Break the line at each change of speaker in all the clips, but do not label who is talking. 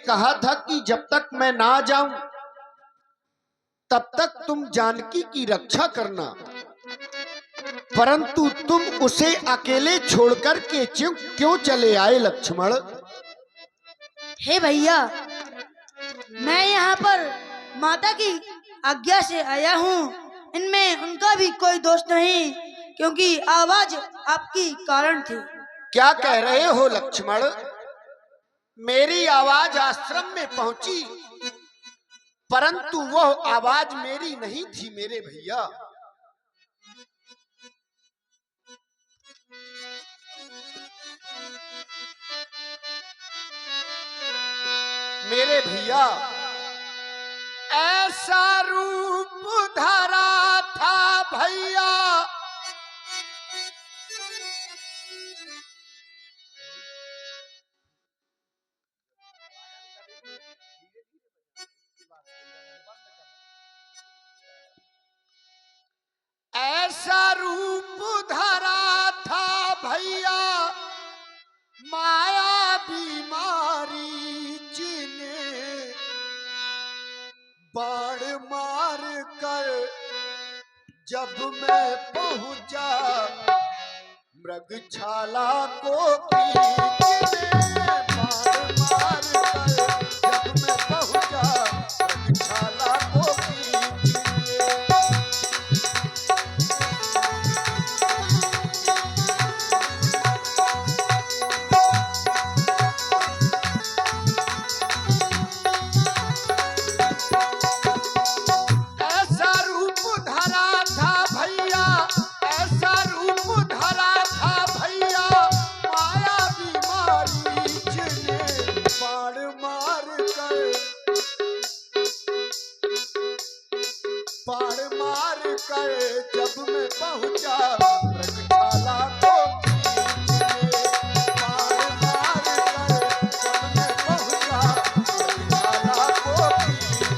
कहा था कि जब तक मैं ना जाऊं तब तक तुम जानकी की रक्षा करना, परंतु तुम उसे अकेले छोड़कर के क्यों चले आए लक्ष्मण?
हे भैया, मैं यहाँ पर माता की आज्ञा से आया हूँ। इनमें उनका भी कोई दोष नहीं, क्योंकि आवाज आपकी कारण थी।
क्या कह रहे हो लक्ष्मण? मेरी आवाज आश्रम में पहुंची, परंतु वह आवाज मेरी नहीं थी मेरे भैया। मेरे भैया, ऐसा रूप धरा था भैया, ऐसा रूप धरा था भैया, माया बीमारी जिन्हें बाण मार कर जब मैं पहुंचा मृगशाला को खींचने, बाण मार कर जब मैं पहुंचा मृगशाला को खींचने। बाण मार कर जब मैं पहुंचा मृगशाला को खींचने, बाण मार कर जब मैं पहुंचा मृगशाला को खींचने।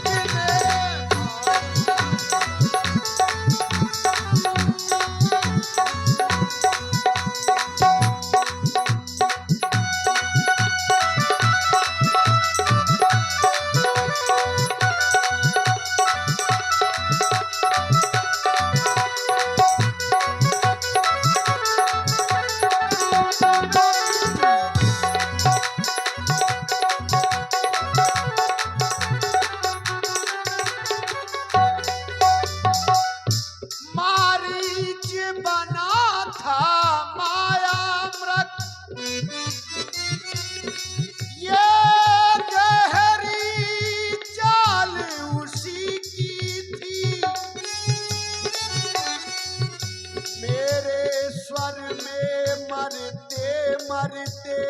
मरते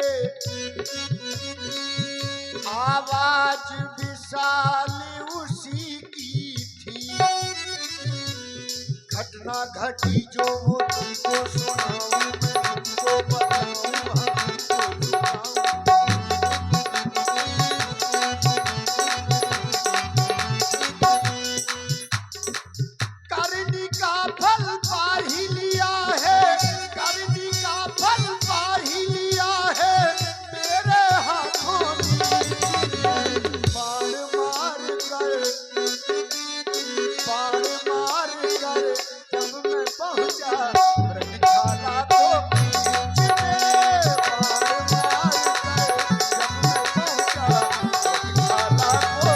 आवाज विशाल उसी की थी, घटना घटी जो वो तुमको सुनाऊं, मैं तुमको बताऊं, हम तुमको सुनाऊं। करनी का फल पा ही लिया है, करनी का फल पा ही लिया है, मेरे हाथों में बाण मार कर जब मैं पहुंचा मृगशाला को खींचने, बाण मार कर जब मैं पहुंचा मृगशाला को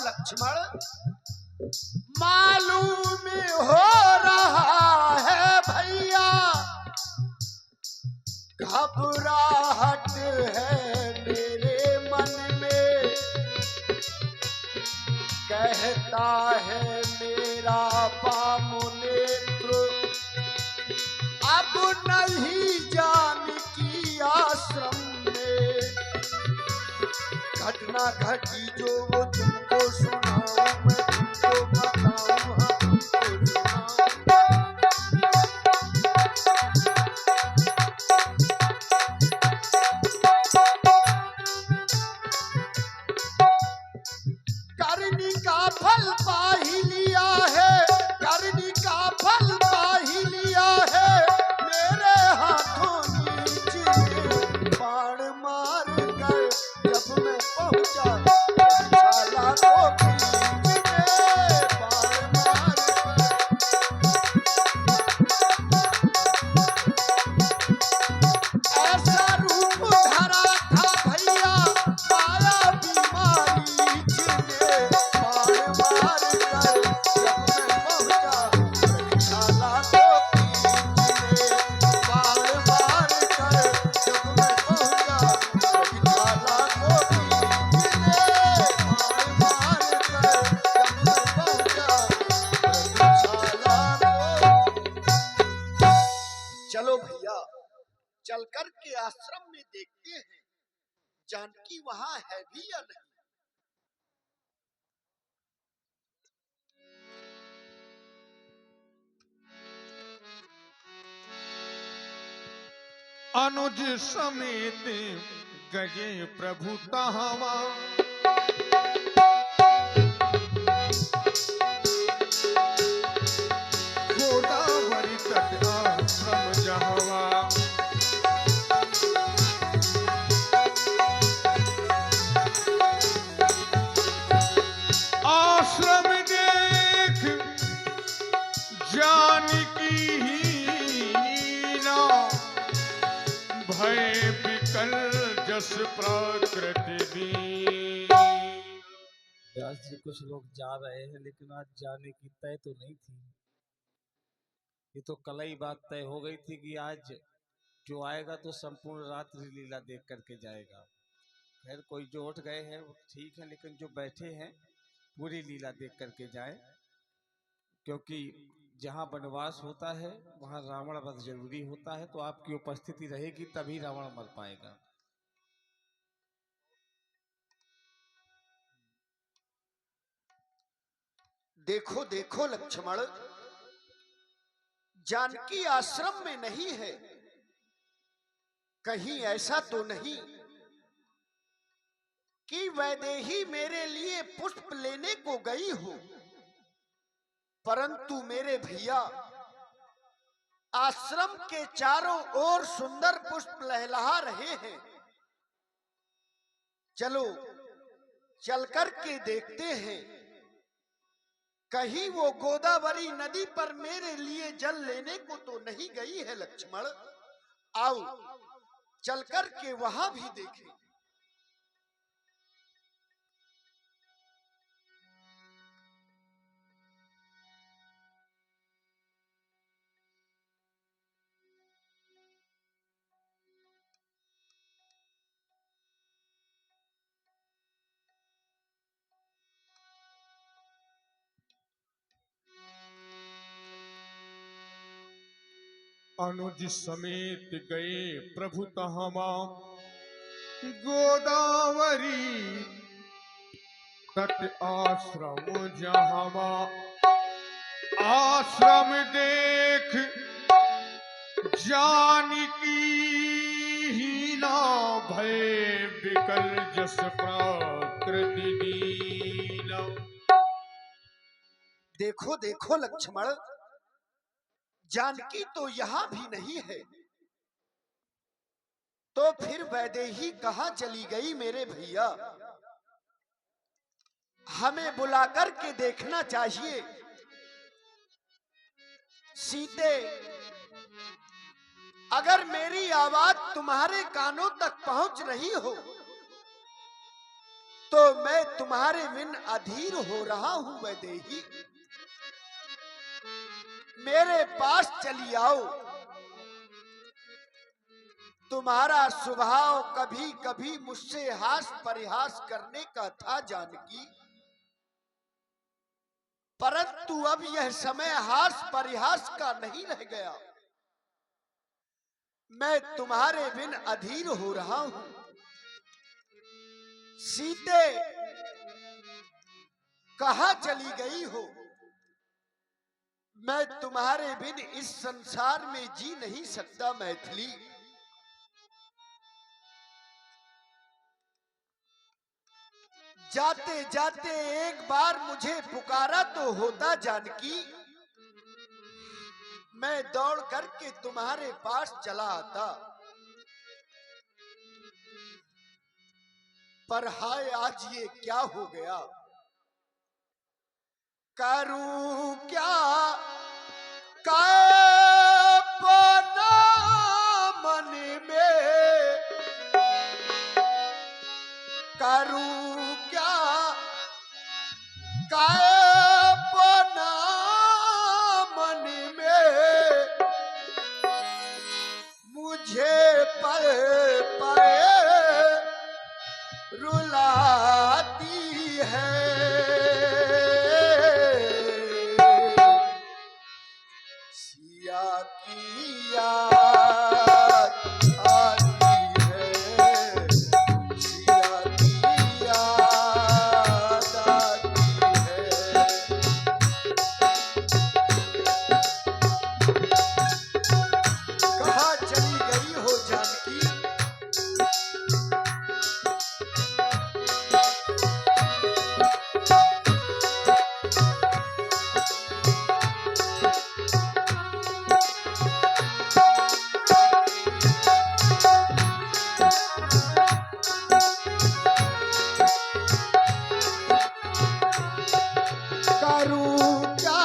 लक्ष्मण, मालूम हो रहा है भैया, घबराहट है मेरे मन में, कहता है मेरा बामो नेत्र अब नहीं जानकी आश्रम में। घटना घटी जो वो तुमको सुनाऊं, मैं तुमको बताऊं, हाँ तुमको सुनाऊं। करनी का फल पा ही लिया है, करनी का फल पा ही लिया है, मेरे हाथों नीचे बाण मार कर जब मैं पहुंचा झाला को बीच में बाण मार कर। ऐसा रूप धरा था भैया माया बीमारी जिने बाण मार कर जब मैं पहुंचा झाला को बीच में बाण मार कर जब मैं पहुंचा झाला को बीच में बाण मार कर जब मैं पहुंचा झाला को। चलो भैया चल कर के आश्रम में देखते हैं जानकी वहां है भी या नहीं।
अनुज समेत गए प्रभु तहावा, गोदावरी तट आश्रम जहवा। आश्रम देख जानकी हीना, भय विकल जस प्रकृति दीन।
व्यास जी कुछ लोग जा रहे हैं लेकिन आज जाने की तय तो नहीं थी। ये तो कल ही बात तय हो गई थी कि आज जो आएगा तो संपूर्ण रात्रि लीला देख करके जाएगा। खैर कोई जो उठ गए हैं वो ठीक है, लेकिन जो बैठे हैं पूरी लीला देख करके जाए, क्योंकि जहाँ वनवास होता है वहाँ रावण वध जरूरी होता है। तो आपकी उपस्थिति रहेगी तभी रावण मर पाएगा।
देखो देखो लक्ष्मण, जानकी आश्रम में नहीं है, कहीं ऐसा तो नहीं कि वैदेही मेरे लिए पुष्प लेने को गई हो। परंतु मेरे भैया आश्रम के चारों ओर सुंदर पुष्प लहलहा रहे हैं। चलो चलकर के देखते हैं, कहीं वो गोदावरी नदी पर मेरे लिए जल लेने को तो नहीं गई है लक्ष्मण। आओ चलकर के वहां भी देखें।
अनुज समेत गए प्रभु तहावा, गोदावरी तट आश्रम जहावा। आश्रम देख जानकी हीना, भय विकल जस प्रकृति दीन।
देखो देखो लक्ष्मण, जानकी तो यहां भी नहीं है, तो फिर वैदेही कहां चली गई मेरे भैया? हमें बुलाकर के देखना चाहिए। सीते, अगर मेरी आवाज तुम्हारे कानों तक पहुंच रही हो तो मैं तुम्हारे बिन अधीर हो रहा हूं वैदेही। मेरे पास चली आओ। तुम्हारा स्वभाव कभी कभी मुझसे हास परिहास करने का था जानकी, परंतु अब यह समय हास परिहास का नहीं रह गया। मैं तुम्हारे बिन अधीर हो रहा हूं। सीते कहां चली गई हो? मैं तुम्हारे बिन इस संसार में जी नहीं सकता मैथिली। जाते जाते एक बार मुझे पुकारा तो होता जानकी, मैं दौड़ करके तुम्हारे पास चला आता। पर हाय आज ये क्या हो गया? करूं क्या कल्पना मन में, करूं क्या कल्पना मन में, मुझे पल पल रुलाती है। सिया की याद आती है, सिया की याद आती है। कहाँ चली गई हो जानकी? करूं क्या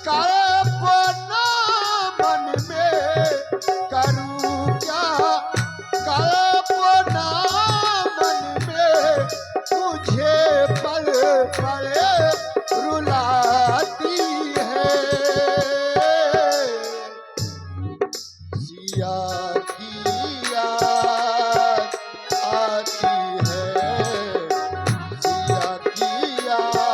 कल्पना मन में, करूं क्या कल्पना मन में, मुझे पल पल रुलाती है। सिया की याद आती है, सिया की याद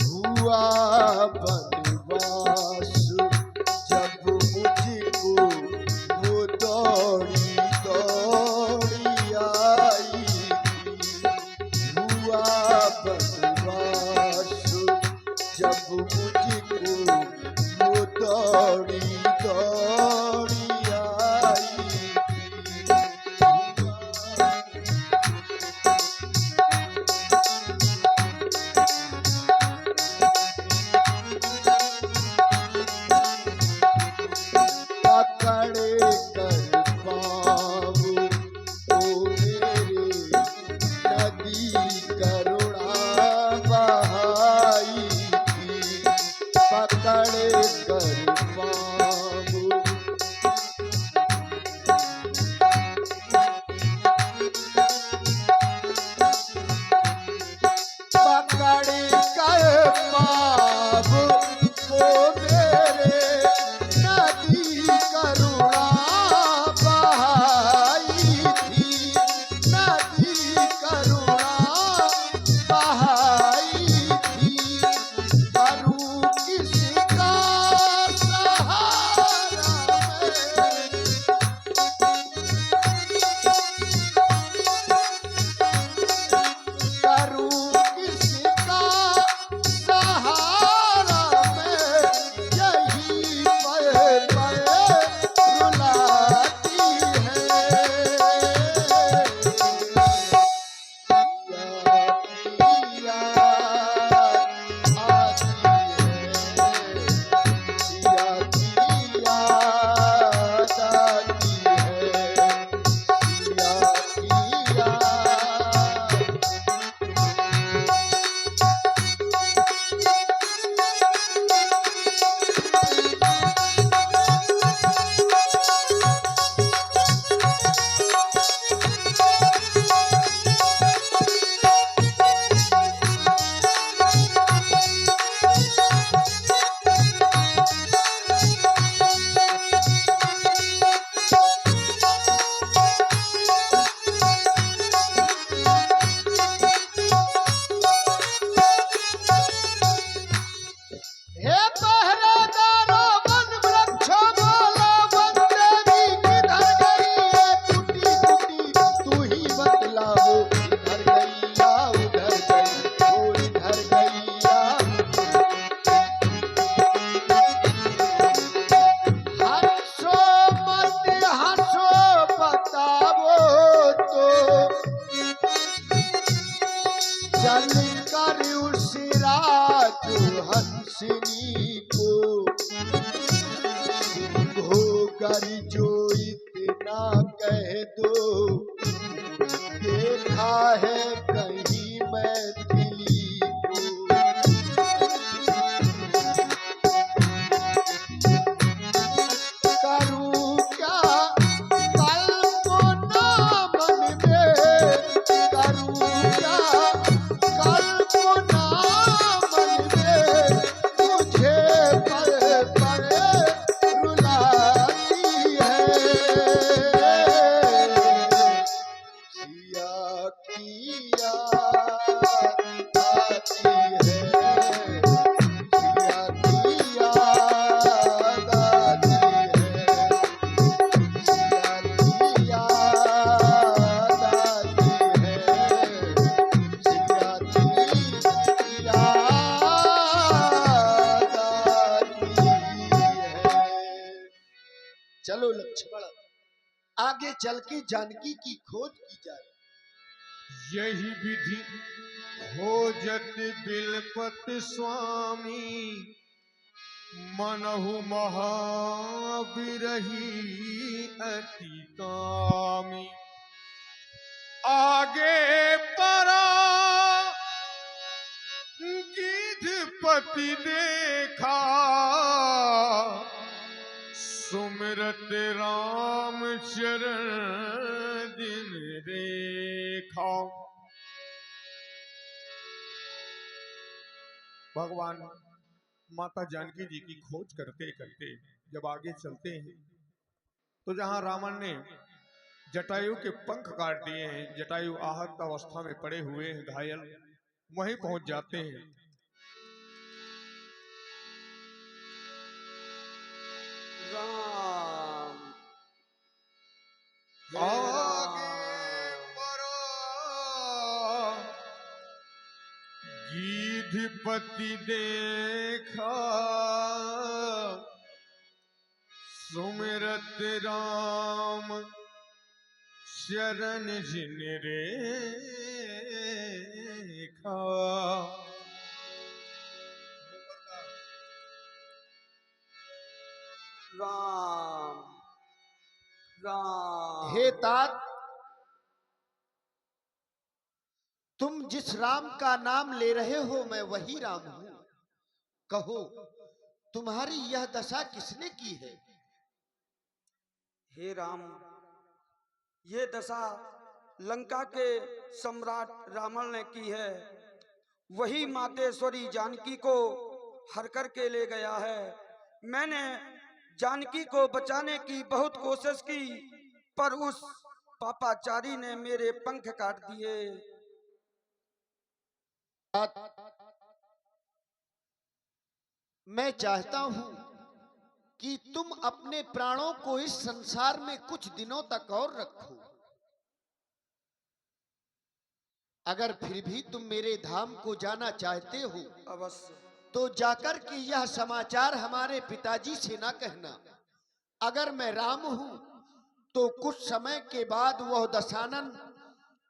हुआ बनवास जब मुझको वो दौड़ी दौड़ी आई। हुआ बनवास जब मुझको वो दौड़ी दौड़ी आई। पकड़े कर पाँव ओ मेरे नदी करुणा चल कर उस राज हंसनी को होकर जो इतना कह दो, देखा है कहीं मैथिली को। करूं क्या कल्पना मन में, करूं क्या कल्पना मन में, मुझे पर रुलाती है। सिया की याद आती है, सिया की याद आती है, सिया की याद आती है, सिया की याद आती है। चलो लक्ष्मण, आगे चल के जानकी की खोज की जाए।
यही विधि खोजत बिलपत स्वामी, मनहु महाविरही अति कामी। आगे परा गिद्धपति देखा, सुमिरत राम चरण दिन रेखा। भगवान माता जानकी जी की खोज करते करते जब आगे चलते हैं तो जहां रावण ने जटायु के पंख काट दिए हैं, जटायु आहत अवस्था में पड़े हुए हैं, घायल, वहीं पहुंच जाते हैं।
राम
आगे परा गिद्धपति देखा, सुमिरत राम शरण जिन रेखा।
राम राम।
हे तात, तुम जिस राम का नाम ले रहे हो मैं वही राम हूं। कहो तुम्हारी यह दशा किसने की है?
हे राम, ये दशा लंका के सम्राट रावण ने की है। वही मातेश्वरी जानकी को हर कर के ले गया है। मैंने जानकी को बचाने की बहुत कोशिश की, पर उस पापाचारी ने मेरे पंख काट दिए।
मैं चाहता हूं कि तुम अपने प्राणों को इस संसार में कुछ दिनों तक और रखो। अगर फिर भी तुम मेरे धाम को जाना चाहते हो
अवश्य।
तो जाकर के यह समाचार हमारे पिताजी से ना कहना। अगर मैं राम हूं तो कुछ समय के बाद वह दशानन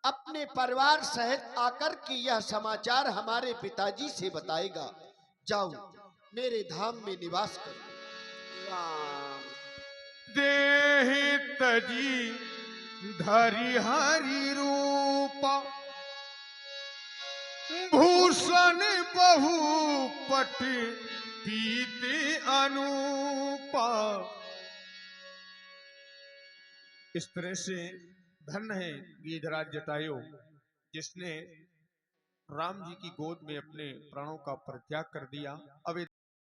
अपने परिवार सहित आकर के यह समाचार हमारे पिताजी से बताएगा। जाओ मेरे धाम में निवास करो।
राम
देहि तजी धरि हरि रूपा, भूषण बहुपट पीते अनूपा। इस तरह से धन्य है गिरिधराज जटायु, जिसने राम जी की गोद में अपने प्राणों का परित्याग कर दिया। अब